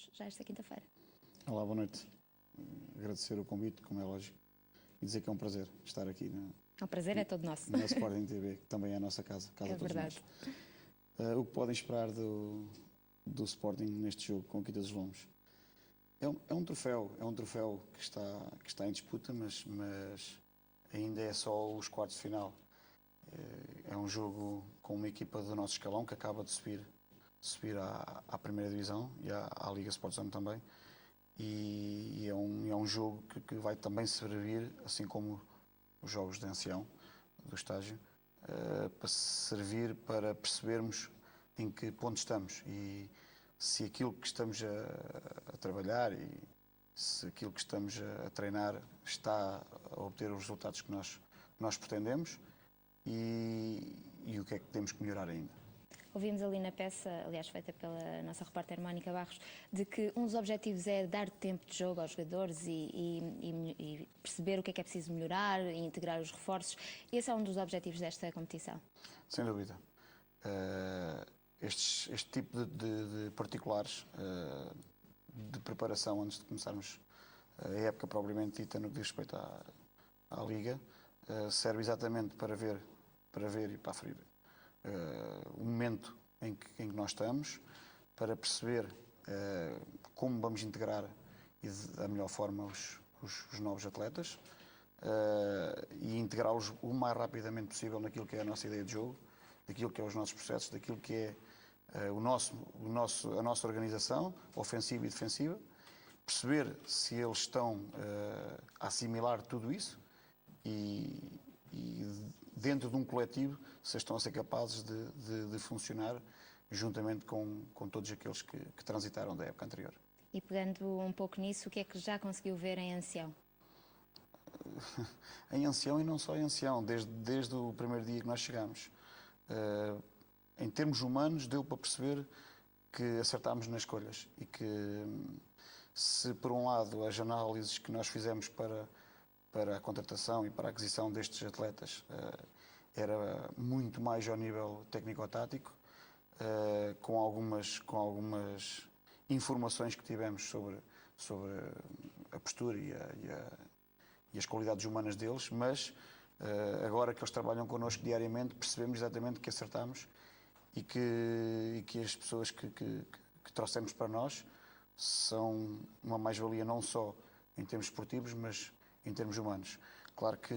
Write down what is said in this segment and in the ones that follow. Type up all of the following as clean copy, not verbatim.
Lombos, já esta quinta-feira. Olá, boa noite. Agradecer o convite, como é lógico, e dizer que é um prazer estar aqui O prazer é todo nosso. na Sporting TV, que também é a nossa casa É de todos verdade. nós. O que podem esperar do Sporting neste jogo com a Quinta dos Lombos? É um troféu que está em disputa, mas ainda é só os quartos de final. É um jogo com uma equipa do nosso escalão que acaba de subir à primeira divisão e à Liga Sport Zone também. E é um jogo que vai também servir, assim como os jogos de ancião do estágio, para servir para percebermos em que ponto estamos e se aquilo que estamos a trabalhar e se aquilo que estamos a treinar está a obter os resultados que nós pretendemos e o que é que temos que melhorar ainda. Ouvimos ali na peça, aliás feita pela nossa repórter Mónica Barros, de que um dos objetivos é dar tempo de jogo aos jogadores e perceber o que é preciso melhorar e integrar os reforços. Esse é um dos objetivos desta competição. Sem dúvida. Este tipo de particulares de preparação antes de começarmos a época propriamente dita no que diz respeito à Liga serve exatamente para ver e para aferir o momento em que nós estamos, para perceber como vamos integrar da melhor forma os novos atletas e integrá-los o mais rapidamente possível naquilo que é a nossa ideia de jogo, daquilo que é os nossos processos, daquilo que é a nossa organização ofensiva e defensiva, perceber se eles estão a assimilar tudo isso e dentro de um coletivo se estão a ser capazes de funcionar juntamente com todos aqueles que transitaram da época anterior. E pegando um pouco nisso, o que é que já conseguiu ver em ancião? Em ancião e não só em ancião, desde o primeiro dia que nós chegamos. Em termos humanos, deu para perceber que acertámos nas escolhas e que, se por um lado as análises que nós fizemos para a contratação e para a aquisição destes atletas era muito mais ao nível técnico-tático, com algumas informações que tivemos sobre a postura e as qualidades humanas deles, mas agora que eles trabalham connosco diariamente, percebemos exatamente que acertamos e que as pessoas que trouxemos para nós são uma mais-valia não só em termos esportivos, mas em termos humanos. Claro que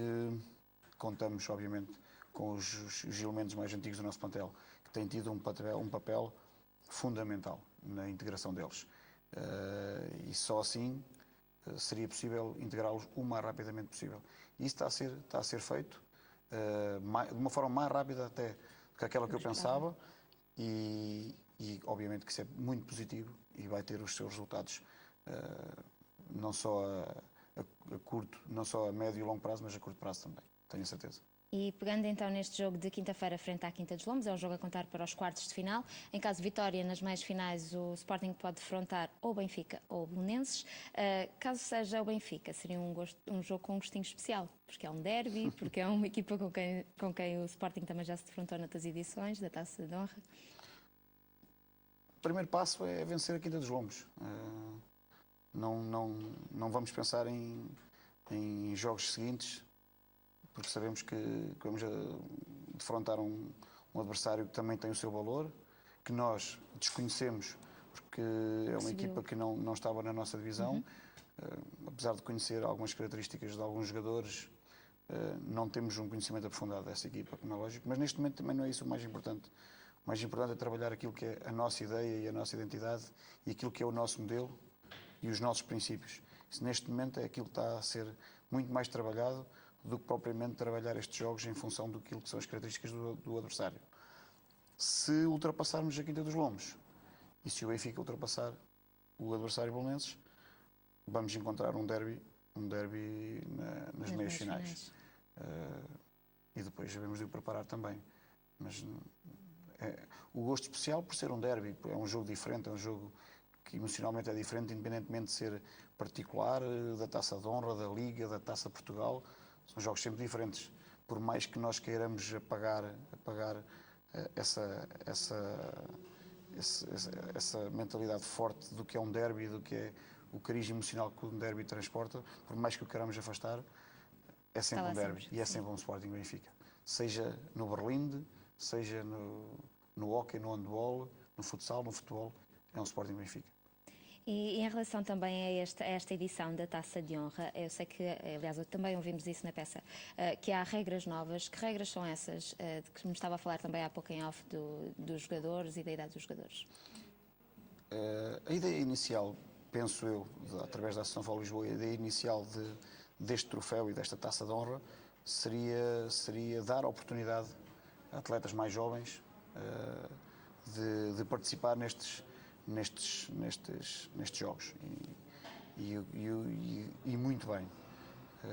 contamos, obviamente, com os elementos mais antigos do nosso plantel, que têm tido um papel fundamental na integração deles. E só assim seria possível integrá-los o mais rapidamente possível. E isso está a ser feito de uma forma mais rápida até do que aquela que eu pensava e obviamente que isso é muito positivo e vai ter os seus resultados não só a curto, não só a médio e longo prazo, mas a curto prazo também, tenho a certeza. E pegando então neste jogo de quinta-feira frente à Quinta dos Lombos, é um jogo a contar para os quartos de final. Em caso de vitória nas meias finais, o Sporting pode defrontar ou Benfica ou Belenenses. Caso seja o Benfica, seria um jogo com um gostinho especial, porque é um derby, porque é uma equipa com quem o Sporting também já se defrontou noutras edições da Taça de Honra. O primeiro passo é vencer a Quinta dos Lombos. Não vamos pensar em jogos seguintes, porque sabemos que vamos defrontar um adversário que também tem o seu valor, que nós desconhecemos, porque é uma equipa que não estava na nossa divisão. Apesar de conhecer algumas características de alguns jogadores, não temos um conhecimento aprofundado dessa equipa, como é lógico, mas neste momento também não é isso o mais importante. O mais importante é trabalhar aquilo que é a nossa ideia e a nossa identidade e aquilo que é o nosso modelo e os nossos princípios. Isso, neste momento, é aquilo que está a ser muito mais trabalhado do que propriamente trabalhar estes jogos em função daquilo que são as características do adversário. Se ultrapassarmos a Quinta dos Lombos e se o Benfica ultrapassar o adversário belenenses, vamos encontrar um derby nas meias finais. E depois devemos de o preparar também. Mas o gosto especial por ser um derby, é um jogo diferente, é um jogo que emocionalmente é diferente, independentemente de ser particular, da Taça de Honra, da Liga, da Taça de Portugal. São jogos sempre diferentes. Por mais que nós queiramos apagar essa mentalidade forte do que é um derby, do que é o cariz emocional que um derby transporta, por mais que o queiramos afastar, é sempre Está lá um derby sempre, e é sim. sempre um Sporting Benfica. Seja no Berlinde, seja no hóquei, no handball, no futsal, no futebol, é um Sporting Benfica. E em relação também a esta edição da Taça de Honra, eu sei que, aliás, também ouvimos isso na peça, que há regras novas. Que regras são essas? De que me estava a falar também há pouco em off dos jogadores e da idade dos jogadores. A ideia inicial, penso eu, através da Associação Futebol Lisboa, a ideia inicial deste troféu e desta Taça de Honra seria dar a oportunidade a atletas mais jovens de participar nestes jogos. E muito bem,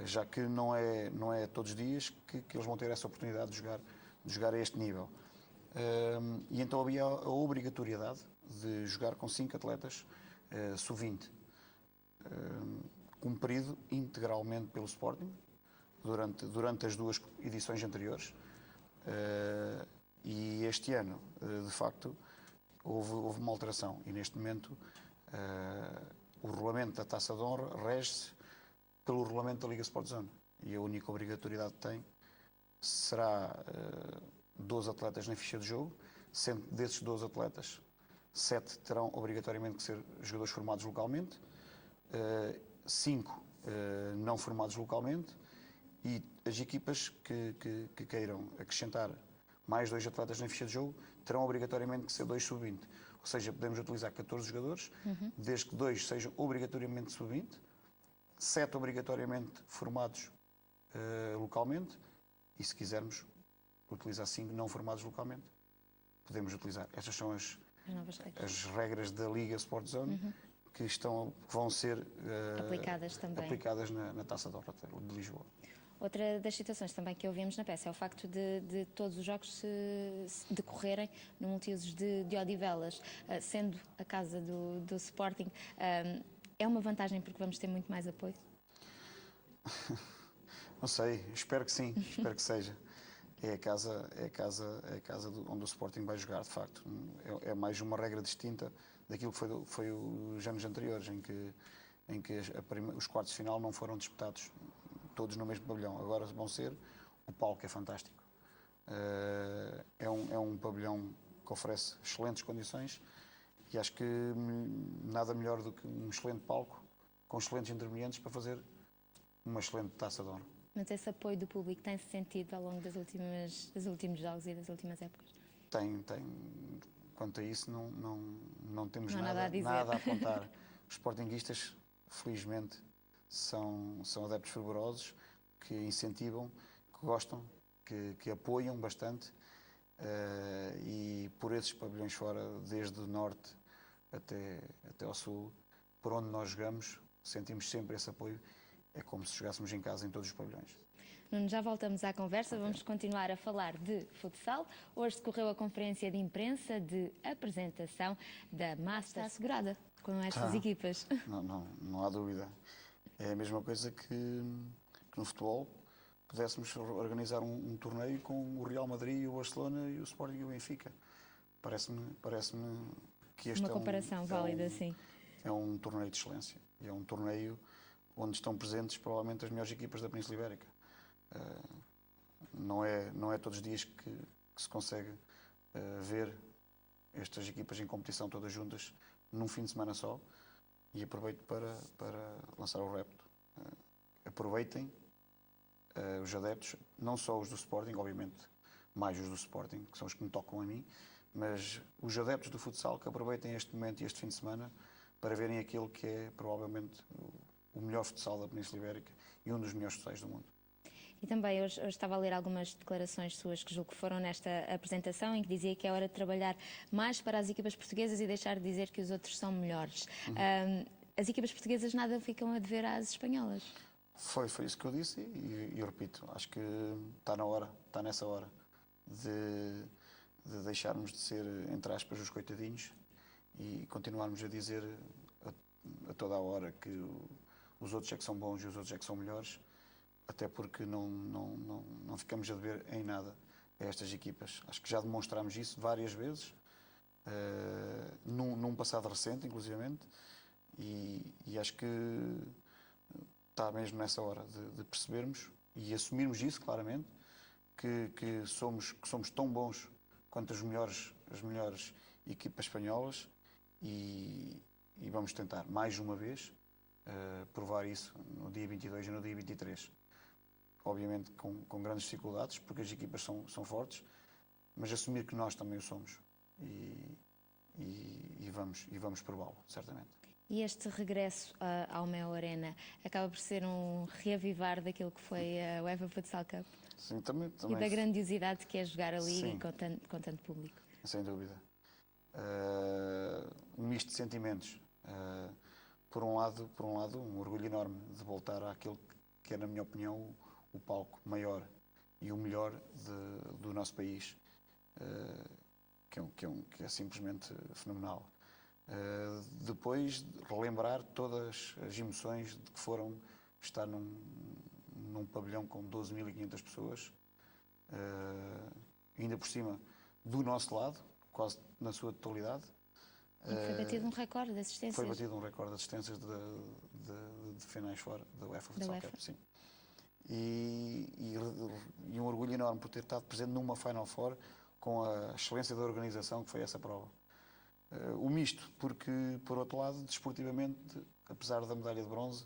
já que não é todos os dias que eles vão ter essa oportunidade de jogar a este nível. E então havia a obrigatoriedade de jogar com 5 atletas sub-20, cumprido integralmente pelo Sporting durante as 2 edições anteriores. E este ano, de facto, houve uma alteração e neste momento o regulamento da Taça de Honra rege-se pelo regulamento da Liga Sport Zone e a única obrigatoriedade que tem será 12 atletas na ficha de jogo, sendo desses 12 atletas 7 terão obrigatoriamente que ser jogadores formados localmente, 5 não formados localmente, e as equipas que queiram acrescentar mais 2 atletas na ficha de jogo terão obrigatoriamente que ser 2 sub-20. Ou seja, podemos utilizar 14 jogadores, desde que 2 sejam obrigatoriamente sub-20, 7 obrigatoriamente formados localmente, e se quisermos utilizar 5 não formados localmente, podemos utilizar. Estas são as regras da Liga Sport Zone que vão ser aplicadas na Taça de Honra de Lisboa. Outra das situações também que ouvimos na peça é o facto de todos os jogos se decorrerem no multiusos de Odivelas, sendo a casa do Sporting. É uma vantagem porque vamos ter muito mais apoio? Não sei, espero que sim, espero que seja. É a casa onde o Sporting vai jogar, de facto. É mais uma regra distinta daquilo que foi os anos anteriores, em que os quartos de final não foram disputados todos no mesmo pavilhão. Agora vão ser. O palco é fantástico. É um pavilhão que oferece excelentes condições e acho que nada melhor do que um excelente palco com excelentes intervenientes para fazer uma excelente Taça de Honra. Mas esse apoio do público tem-se sentido ao longo dos últimos jogos e das últimas épocas? Tem. Quanto a isso, não temos nada a apontar. Os sportinguistas, felizmente, são adeptos fervorosos que incentivam, que gostam, que apoiam bastante. E por esses pavilhões fora, desde o norte até ao sul, por onde nós jogamos, sentimos sempre esse apoio. É como se jogássemos em casa em todos os pavilhões. Nuno, já voltamos à conversa, vamos continuar a falar de futsal. Hoje decorreu a conferência de imprensa de apresentação da Master assegurada com estas equipas. Não há dúvida. É a mesma coisa que no futebol pudéssemos organizar um torneio com o Real Madrid, o Barcelona e o Sporting e o Benfica. Parece-me que este uma comparação válida, sim. É um torneio de excelência. É um torneio onde estão presentes provavelmente as melhores equipas da Península Ibérica. Não é todos os dias que se consegue ver estas equipas em competição todas juntas num fim de semana só, e aproveito para lançar o repto. Aproveitem os adeptos, não só os do Sporting, obviamente mais os do Sporting, que são os que me tocam a mim, mas os adeptos do futsal que aproveitem este momento e este fim de semana para verem aquilo que é provavelmente o melhor futsal da Península Ibérica e um dos melhores futsais do mundo. E também hoje estava a ler algumas declarações suas que julgo que foram nesta apresentação, em que dizia que é hora de trabalhar mais para as equipas portuguesas e deixar de dizer que os outros são melhores. As equipas portuguesas nada ficam a dever às espanholas. Foi isso que eu disse e eu repito, acho que está nessa hora de deixarmos de ser, entre aspas, os coitadinhos e continuarmos a dizer a toda a hora que os outros é que são bons e os outros é que são melhores, até porque não ficamos a dever em nada a estas equipas. Acho que já demonstramos isso várias vezes num passado recente, inclusivamente, e acho que está mesmo nessa hora de percebermos e assumirmos isso claramente, que somos tão bons quanto as melhores equipas espanholas e vamos tentar, mais uma vez, provar isso no dia 22 e no dia 23. Obviamente com grandes dificuldades, porque as equipas são fortes, mas assumir que nós também o somos e vamos prová-lo, certamente. E este regresso ao Mel Arena acaba por ser um reavivar daquilo que foi a UEFA Futsal Cup? Sim, também, E da grandiosidade que é jogar ali sim, com tanto público? sem dúvida. Um misto de sentimentos. Por um lado, um orgulho enorme de voltar àquele que é, na minha opinião, o palco maior e o melhor do nosso país, que é simplesmente fenomenal. Depois, relembrar todas as emoções de que foram estar num pavilhão com 12.500 pessoas, ainda por cima do nosso lado, quase na sua totalidade. E foi batido um recorde de assistências. Foi batido um recorde de assistências de finais fora da UEFA Futsal Cup, sim. E um orgulho enorme por ter estado presente numa Final Four com a excelência da organização que foi essa prova. O misto, porque, por outro lado, desportivamente, apesar da medalha de bronze,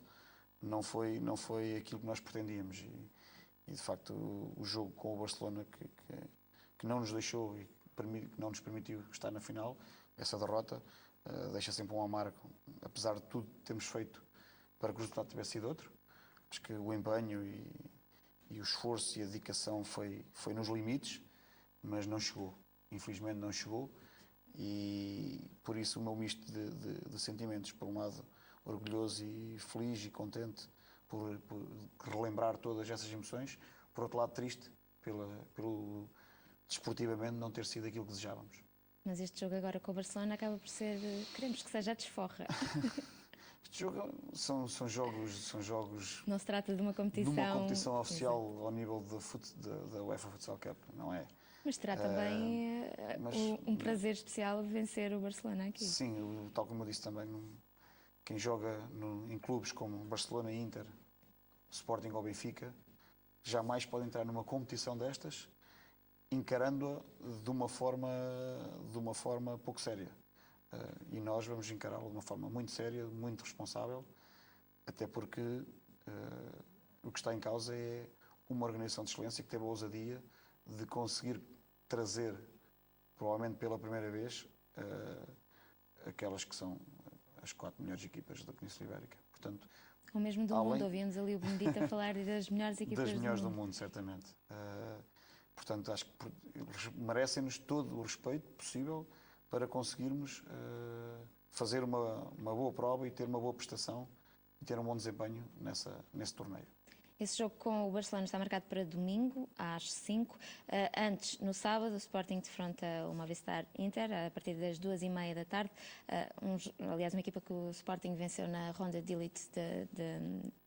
não foi aquilo que nós pretendíamos. E de facto, o jogo com o Barcelona, que não nos deixou e que não nos permitiu estar na final, essa derrota deixa sempre um amargo, apesar de tudo que temos feito para que o resultado tivesse sido outro. Acho que o empenho e o esforço e a dedicação foi nos limites, mas não chegou. Infelizmente não chegou. E por isso o meu misto de sentimentos, por um lado orgulhoso e feliz e contente por relembrar todas essas emoções, por outro lado triste pelo desportivamente não ter sido aquilo que desejávamos. Mas este jogo agora com o Barcelona acaba por ser, queremos que seja a desforra. Este jogo são jogos não se trata de uma competição oficial ao nível da UEFA Futsal Cup, não é? Mas terá também um prazer especial vencer o Barcelona aqui. Sim, tal como eu disse também, quem joga em clubes como Barcelona, Inter, Sporting ou Benfica, jamais pode entrar numa competição destas encarando-a de uma forma pouco séria. E nós vamos encará-la de uma forma muito séria, muito responsável, até porque o que está em causa é uma organização de excelência que teve a ousadia de conseguir trazer, provavelmente pela primeira vez, aquelas que são as 4 melhores equipas da Península Ibérica. Portanto, ou mesmo do mundo, ouvíamos ali o Benedito a falar das melhores equipas das melhores do mundo, certamente. Portanto, acho que merecem-nos todo o respeito possível para conseguirmos fazer uma boa prova e ter uma boa prestação e ter um bom desempenho nesse torneio. Esse jogo com o Barcelona está marcado para domingo, às 5. Antes, no sábado, o Sporting defronta o Movistar Inter, a partir das 2h30 da tarde. Aliás, uma equipa que o Sporting venceu na ronda de elite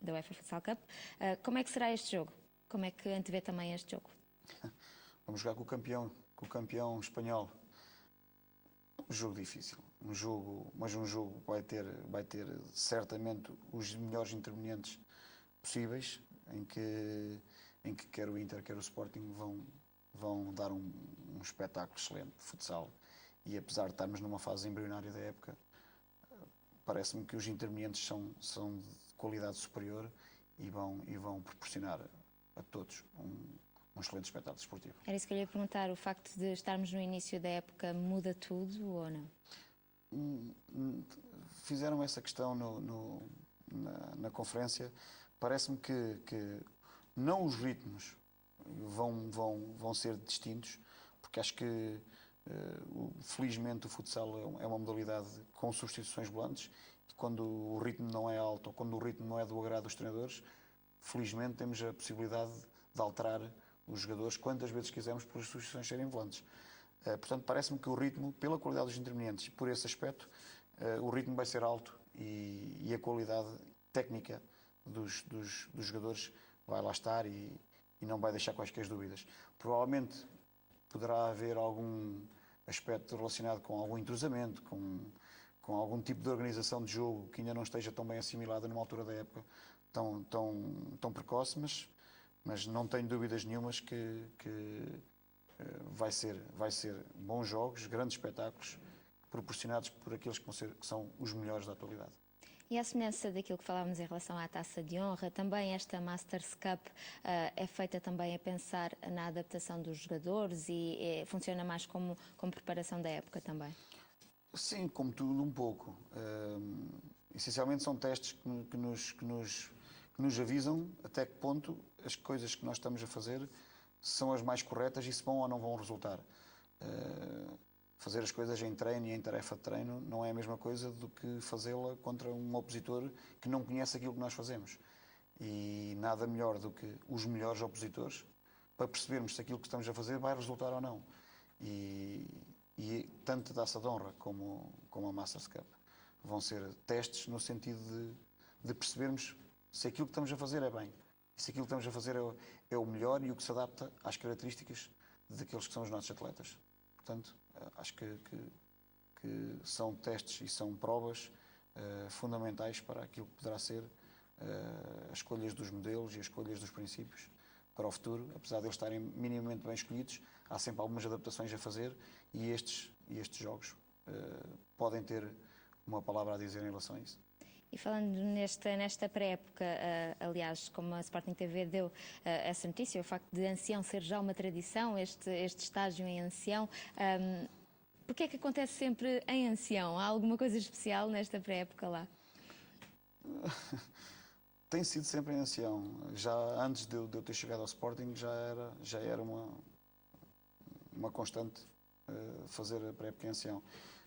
da UEFA Futsal Cup. Como é que será este jogo? Como é que antevê também este jogo? Vamos jogar com o campeão espanhol. Um jogo difícil, mas um jogo que vai ter certamente os melhores intervenientes possíveis, em que quer o Inter, quer o Sporting vão dar um espetáculo excelente de futsal. E apesar de estarmos numa fase embrionária da época, parece-me que os intervenientes são de qualidade superior e vão proporcionar a todos um excelente espetáculo desportivo. Era isso que eu ia perguntar, o facto de estarmos no início da época muda tudo ou não? Fizeram essa questão na conferência. Parece-me que não os ritmos vão ser distintos, porque acho que felizmente o futsal é uma modalidade com substituições volantes e quando o ritmo não é alto ou quando o ritmo não é do agrado dos treinadores, felizmente temos a possibilidade de alterar os jogadores quantas vezes quisermos por as substituições serem volantes. Portanto, parece-me que o ritmo, pela qualidade dos intervenientes e por esse aspecto, o ritmo vai ser alto e a qualidade técnica dos jogadores vai lá estar e não vai deixar quaisquer dúvidas. Provavelmente poderá haver aspecto relacionado com algum entrosamento, com algum tipo de organização de jogo que ainda não esteja tão bem assimilada numa altura da época tão precoce, mas não tenho dúvidas nenhumas que vai ser bons jogos, grandes espetáculos, proporcionados por aqueles que são os melhores da atualidade. E à semelhança daquilo que falávamos em relação à Taça de Honra, também esta Masters Cup é feita também a pensar na adaptação dos jogadores e funciona mais como preparação da época também? Sim, como tudo um pouco. Essencialmente são testes que nos avisam até que ponto as coisas que nós estamos a fazer são as mais corretas e se vão ou não vão resultar. Fazer as coisas em treino e em tarefa de treino não é a mesma coisa do que fazê-la contra um opositor que não conhece aquilo que nós fazemos. E nada melhor do que os melhores opositores para percebermos se aquilo que estamos a fazer vai resultar ou não. E tanto a Taça de Honra como a Masters Cup vão ser testes no sentido de percebermos se aquilo que estamos a fazer é bem. Se aquilo que estamos a fazer é o melhor e o que se adapta às características daqueles que são os nossos atletas. Portanto, acho que são testes e são provas fundamentais para aquilo que poderá ser as escolhas dos modelos e as escolhas dos princípios para o futuro. Apesar de eles estarem minimamente bem escolhidos, há sempre algumas adaptações a fazer e estes jogos podem ter uma palavra a dizer em relação a isso. E falando nesta pré-época, aliás, como a Sporting TV deu essa notícia, o facto de Ancião ser já uma tradição, este estágio em Ancião, porquê é que acontece sempre em Ancião? Há alguma coisa especial nesta pré-época lá? Tem sido sempre em Ancião. Já antes de eu ter chegado ao Sporting, já era uma constante fazer a pré-época em Ancião.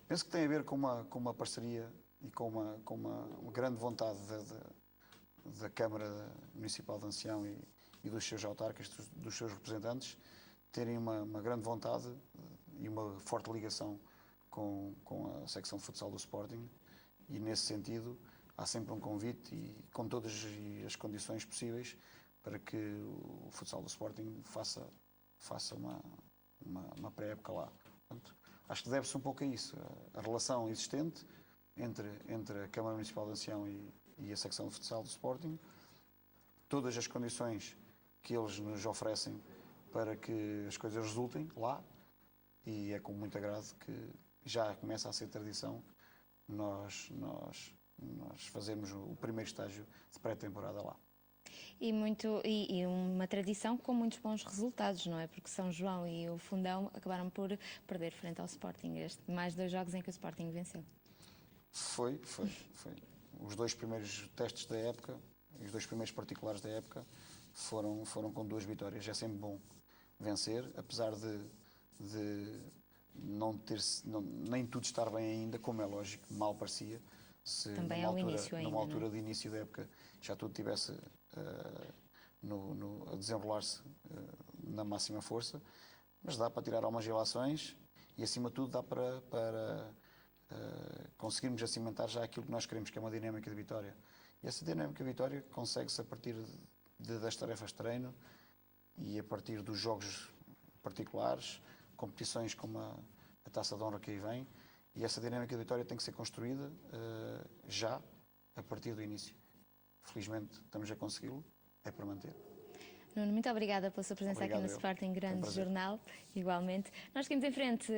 Penso que tem a ver com uma parceria e com uma grande vontade da Câmara Municipal de Ancião e dos seus autarcas, dos seus representantes, terem uma grande vontade e uma forte ligação com a secção de futsal do Sporting, e nesse sentido há sempre um convite e com todas as condições possíveis para que o futsal do Sporting faça uma pré-época lá. Portanto, acho que deve-se um pouco a isso, a relação existente entre a Câmara Municipal de Ancião e a secção de futsal do Sporting, todas as condições que eles nos oferecem para que as coisas resultem lá, e é com muito agrado que já começa a ser tradição nós fazermos o primeiro estágio de pré-temporada lá. E uma tradição com muitos bons resultados, não é? Porque São João e o Fundão acabaram por perder frente ao Sporting. Mais 2 jogos em que o Sporting venceu. Foi. Os 2 primeiros testes da época, os 2 primeiros particulares da época, foram com 2 vitórias. É sempre bom vencer, apesar de nem tudo estar bem ainda, como é lógico, mal parecia. Se também ao início ainda, numa altura de início da época já tudo estivesse a desenrolar-se na máxima força, mas dá para tirar algumas relações e, acima de tudo, dá para conseguirmos cimentar já aquilo que nós queremos, que é uma dinâmica de vitória. E essa dinâmica de vitória consegue-se a partir das tarefas de treino e a partir dos jogos particulares, competições como a Taça de Honra que aí vem, e essa dinâmica de vitória tem que ser construída já a partir do início. Felizmente estamos a consegui-lo, é para manter. Nuno, muito obrigada pela sua presença aqui no Sporting Grande Jornal, igualmente. Nós seguimos em frente